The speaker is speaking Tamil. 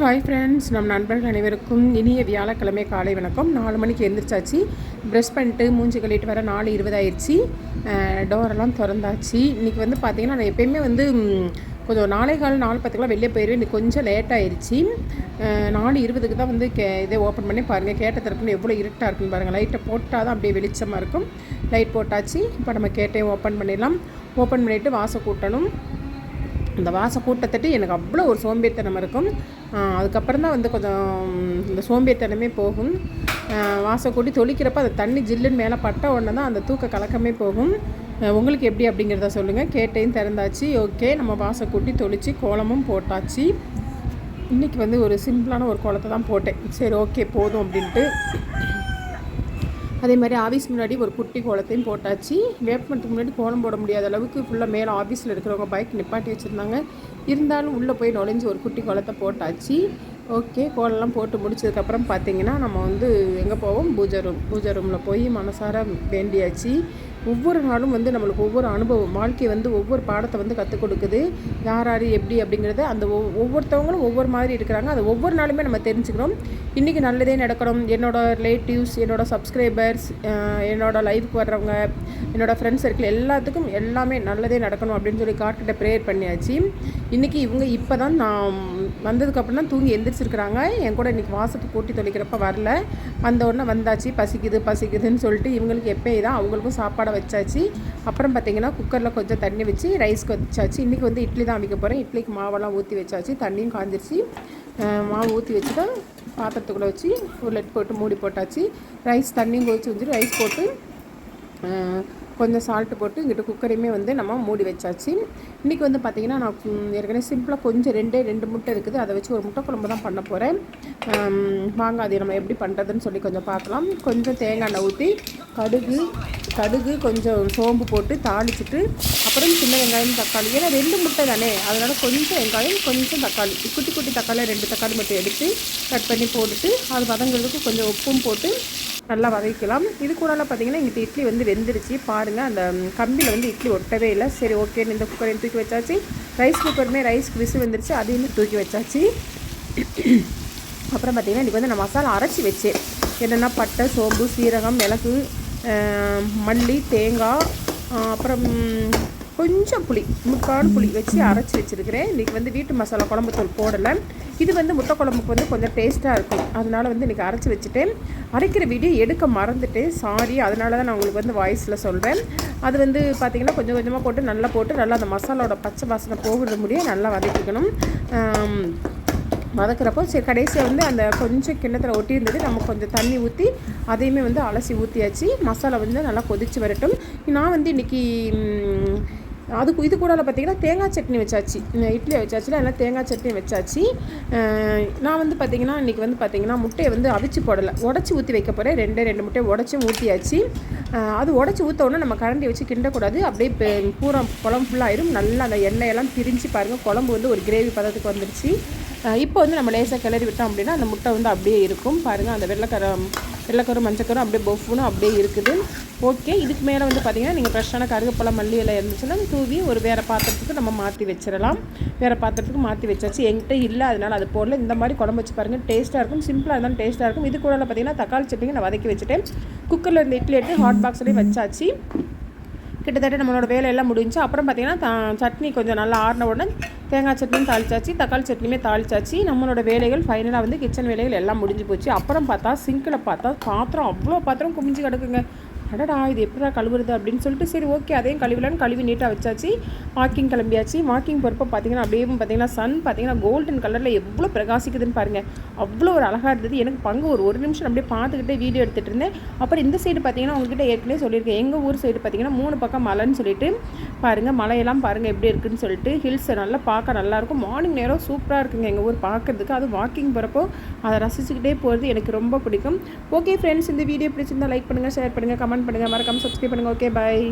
ஹாய் ஃப்ரெண்ட்ஸ், நம் நண்பர்கள் அனைவருக்கும் இனிய வியாழக்கிழமை காலை வணக்கம். 4 மணிக்கு எழுந்திரிச்சாச்சு. ப்ரெஷ் பண்ணிட்டு மூஞ்சி கழுவிட்டு வர 4:20 ஆயிடுச்சு. டோரெல்லாம் திறந்தாச்சு. இன்றைக்கி வந்து பார்த்திங்கன்னா நான் எப்போயுமே வந்து கொஞ்சம் 4:10 வெளியே போயிடுவேன். இன்றைக்கி கொஞ்சம் லேட் ஆயிடுச்சு. 4:20 தான் வந்து இதே ஓப்பன் பண்ணி பாருங்கள். கேட்ட திறப்புன்னு எவ்வளோ இருட்டாக இருக்குன்னு பாருங்கள். லைட்டை போட்டால் தான் அப்படியே வெளிச்சமாக இருக்கும். லைட் போட்டாச்சு. இப்போ நம்ம கேட்டையும் ஓப்பன் பண்ணிடலாம். ஓப்பன் பண்ணிவிட்டு வாசல் கூட்டணும். இந்த வாசல் கூட்டத்தட்டு எனக்கு அவ்வளோ ஒரு சோம்பேறித்தனம் இருக்கும். அதுக்கப்புறம் தான் வந்து கொஞ்சம் இந்த சோம்பேறித்தனமே போகும். வாசல் கூட்டி தொளிக்கிறப்ப அந்த தண்ணி ஜில்லுன்னு மேலே பட்ட உடனே தான் அந்த தூக்க கலக்கமே போகும். உங்களுக்கு எப்படி அப்படிங்கிறத சொல்லுங்கள். கேட்டையும் திறந்தாச்சு. ஓகே, நம்ம வாசல் கூட்டி தொளிச்சு கோலமும் போட்டாச்சு. இன்றைக்கி வந்து ஒரு சிம்பிளான ஒரு கோலத்தை தான் போட்டேன். சரி, ஓகே போதும் அப்படின்ட்டு. அதே மாதிரி ஆஃபீஸ் முன்னாடி ஒரு குட்டி கோலத்தையும் போட்டாச்சு. வேப்பமரத்துக்கு முன்னாடி கோலம் போட முடியாத அளவுக்கு ஃபுல்லாக மேலே ஆஃபீஸில் இருக்கிறவங்க பைக் நிப்பாட்டி வச்சுருந்தாங்க. இருந்தாலும் உள்ளே போய் நுழைஞ்சி ஒரு குட்டி கோலத்தை போட்டாச்சு. ஓகே, கோலம்லாம் போட்டு முடிச்சதுக்கப்புறம் பார்த்திங்கன்னா நம்ம வந்து எங்கே போவோம், பூஜை ரூமில் போய் மனசார வேண்டியாச்சு. ஒவ்வொரு நாளும் வந்து நம்மளுக்கு ஒவ்வொரு அனுபவம், வாழ்க்கை வந்து ஒவ்வொரு பாடத்தை வந்து கற்றுக் கொடுக்குது. யார் எப்படி அப்படிங்கிறது அந்த ஒவ்வொருத்தவங்களும் ஒவ்வொரு மாதிரி இருக்கிறாங்க. அது ஒவ்வொரு நாளுமே நம்ம தெரிஞ்சுக்கிறோம். இன்றைக்கி நல்லதே நடக்கணும். என்னோடய ரிலேட்டிவ்ஸ், என்னோடய சப்ஸ்கிரைபர்ஸ், என்னோடய லைஃப்க்கு வர்றவங்க, என்னோடய ஃப்ரெண்ட்ஸ் சர்க்கிள் எல்லாத்துக்கும் எல்லாமே நல்லதே நடக்கணும் அப்படின்னு சொல்லி காட்டுகிட்ட ப்ரேயர் பண்ணியாச்சு. இன்றைக்கி இவங்க இப்போ தான் நான் வந்ததுக்கப்புறம் தான் தூங்கி எந்திரிச்சிருக்கிறாங்க. என் கூட இன்றைக்கி வாசத்துக்கு கூட்டி தொலைக்கிறப்ப வரல. வந்த உடனே வந்தாச்சு. பசிக்குதுன்னு சொல்லிட்டு இவங்களுக்கு எப்போயே தான் அவங்களுக்கும் சாப்பாடை வச்சாச்சு. அப்புறம் பார்த்திங்கன்னா குக்கரில் கொஞ்சம் தண்ணி வச்சு ரைஸ்க்கு வச்சாச்சு. இன்றைக்கி வந்து இட்லி தான் அவிக்க போகிறேன். இட்லிக்கு மாவெல்லாம் ஊற்றி வச்சாச்சு. தண்ணியும் காஞ்சிருச்சு. மாவு ஊற்றி வச்சு தான் பாத்திரத்துக்குள்ளே வச்சு ஒரு லெட் போட்டு மூடி போட்டாச்சு. ரைஸ் தண்ணியும் கொதிச்சு வச்சுட்டு ரைஸ் போட்டு கொஞ்சம் சால்ட்டு போட்டு இங்கிட்ட குக்கரையுமே வந்து நம்ம மூடி வச்சாச்சு. இன்றைக்கி வந்து பார்த்திங்கன்னா நான் ஏற்கனவே சிம்பிளாக கொஞ்சம் 2 முட்டை இருக்குது. அதை வச்சு ஒரு முட்டை குழம்பு தான் பண்ண போகிறேன். வாங்க அதை நம்ம எப்படி பண்ணுறதுன்னு சொல்லி கொஞ்சம் பார்க்கலாம். கொஞ்சம் தேங்காய் எண்ணெய் ஊற்றி கடுகு கொஞ்சம் சோம்பு போட்டு தாளிச்சிட்டு அப்புறம் சின்ன வெங்காயம் தக்காளி, ஏன்னா 2 முட்டை தானே, அதனால் கொஞ்சம் வெங்காயம் கொஞ்சம் தக்காளி, குட்டி தக்காளி 2 தக்காளி மட்டும் எடுத்து கட் பண்ணி போட்டுட்டு அது வதங்கிறதுக்கு கொஞ்சம் உப்பும் போட்டு நல்லா வதக்கலாம். இது கூட பார்த்திங்கன்னா இங்கிட்ட இட்லி வந்து வெந்துருச்சு பாருங்கள். அந்த கம்பியில் வந்து இட்லி ஒட்டவே இல்லை. சரி, ஓகேன்னு இந்த குக்கரையும் தூக்கி வச்சாச்சு. ரைஸ் குக்கருமே ரைஸ்க்கு விசில் வந்துருச்சு. அதையுமே தூக்கி வச்சாச்சு. அப்புறம் பார்த்திங்கன்னா இன்றைக்கி வந்து நான் மசாலா அரைச்சி வச்சேன். என்னென்னா பட்டை, சோம்பு, சீரகம், மிளகு, மல்லி, தேங்காய், அப்புறம் கொஞ்சம் புளி, முக்கால் புளி வச்சு அரைச்சி வச்சுருக்கிறேன். இன்றைக்கி வந்து வீட்டு மசாலா குழம்புத்தூள் போடலை. இது வந்து முட்டை குழம்புக்கு வந்து கொஞ்சம் டேஸ்ட்டாக இருக்கும். அதனால் வந்து இன்றைக்கி அரைச்சி வச்சுட்டேன். அரைக்கிற வீடியோ எடுக்க மறந்துட்டேன், சாரி. அதனால தான் நான் உங்களுக்கு வந்து வாய்ஸில் சொல்கிறேன். அது வந்து பார்த்திங்கன்னா கொஞ்சம் கொஞ்சமாக போட்டு நல்லா அந்த மசாலாவோட பச்சை வாசனை போகிறது முடியும் நல்லா வதக்கிக்கணும். வதக்கிறப்போ சரி கடைசியாக வந்து அந்த கொஞ்சம் கிண்ணத்தில் ஒட்டி இருந்தது. நம்ம கொஞ்சம் தண்ணி ஊற்றி அதையுமே வந்து அலசி ஊற்றியாச்சு. மசாலா வந்து நல்லா கொதித்து வரட்டும். நான் வந்து இன்றைக்கி இது கூட பார்த்திங்கன்னா தேங்காய் சட்னி வச்சாச்சு. இட்லியை வச்சாச்சுல, அதனால் தேங்காய் சட்னி வச்சாச்சு. நான் வந்து பார்த்திங்கன்னா இன்றைக்கி வந்து பார்த்திங்கன்னா முட்டையை வந்து அவிச்சு போடலை, உடச்சி ஊற்றி வைக்க போகிறேன். 2 முட்டையை உடச்சி ஊற்றியாச்சு. அது உடச்சி ஊற்றவுடனே நம்ம கரண்டி வச்சு கிண்டக்கூடாது. அப்படியே பூரா குழம்பு ஃபுல்லாகிடும். நல்லா அந்த எண்ணெயெல்லாம் பிரிஞ்சு பாருங்கள். குழம்பு வந்து ஒரு கிரேவி பதத்துக்கு வந்துடுச்சு. இப்போ வந்து நம்ம லேசாக கிளறி விட்டோம் அப்படின்னா அந்த முட்டை வந்து அப்படியே இருக்கும் பாருங்கள். அந்த வெள்ளைக்கரும் மஞ்சக்கரும் அப்படியே பொஃப்னு அப்படியே இருக்குது. ஓகே, இதுக்கு மேலே வந்து பார்த்திங்கன்னா நீங்கள் ஃப்ரெஷ்ஷான கருவேப்பிலை, மல்லி எல்லாம் இருந்துச்சுன்னா தூவி ஒரு வேறு பாத்திரத்துக்கு நம்ம மாற்றி வச்சிடலாம். வேறு பாத்திரத்துக்கு மாற்றி வச்சாச்சு. என்கிட்ட இல்லை, அதனால் அது போடல. இந்த மாதிரி குழம்பு வச்சு பாருங்கள், டேஸ்ட்டாக இருக்கும். சிம்பிளாக இருந்தாலும் டேஸ்ட்டாக இருக்கும். இது கூட பார்த்திங்கன்னா தக்காளி சட்னிக்கு நான் வதக்கி வச்சுட்டேன். குக்கரில் இருந்த இட்லி எடுத்து ஹாட் பாக்ஸ்லேயே வச்சாச்சு. கிட்டத்தட்ட நம்மளோட வேலையெல்லாம் முடிஞ்சு. அப்புறம் பார்த்திங்கன்னா சட்னி கொஞ்சம் நல்லா ஆறின உடனே தேங்காய் சட்னியும் தாளிச்சாச்சு, தக்காளி சட்னியுமே தாளிச்சாச்சு. நம்மளோட வேலைகள் ஃபைனலாக வந்து கிச்சன் வேலைகள் எல்லாம் முடிஞ்சு போச்சு. அப்புறம் பார்த்தா சிங்கில் பார்த்தா பாத்திரம் அவ்வளோ பாத்திரம் குமிஞ்சு கிடக்குங்க. அடடா, இது எப்படா கழுவுறது அப்படின்னு சொல்லிட்டு சரி ஓகே அதையும் கழுவி நீட்டாக வச்சாச்சு. வாக்கிங் கிளம்பியாச்சு. வாக்கிங் போகிறப்ப பார்த்திங்கன்னா அப்படியே பார்த்திங்கன்னா சன் பார்த்திங்கன்னா கோல்டன் கலரில் எவ்வளோ பிரகாசிக்குதுன்னு பாருங்கள். அவ்வளோ ஒரு அழகாக இருந்தது. எனக்கு பங்கு ஒரு நிமிஷம் அப்படியே பார்த்துக்கிட்டே வீடியோ எடுத்துகிட்டு இருந்தேன். அப்புறம் இந்த சைடு பார்த்திங்கன்னா உங்கள்கிட்ட ஏற்கனவே சொல்லியிருக்கேன், எங்கள் ஊர் சைடு பார்த்திங்கன்னா 3 பக்கம் மலைன்னு சொல்லிட்டு பாருங்கள். மலையெல்லாம் பாருங்கள் எப்படி இருக்குதுன்னு சொல்லிட்டு. ஹில்ஸ் நல்லா பார்க்க நல்லாயிருக்கும். மார்னிங் நேரம் சூப்பராக இருக்குங்க எங்கள் ஊர் பார்க்குறதுக்கு. அது வாக்கிங் போகிறப்போ அதை ரசிச்சுக்கிட்டே போகிறது எனக்கு ரொம்ப பிடிக்கும். ஓகே ஃப்ரெண்ட்ஸ், இந்த வீடியோ பிடிச்சிருந்தால் லைக் பண்ணுங்கள், ஷேர் பண்ணுங்கள், கமெண்ட் பண்ணுங்கள், மறக்காமல் சப்ஸ்கிரைப் பண்ணுங்கள். ஓகே, பாய்.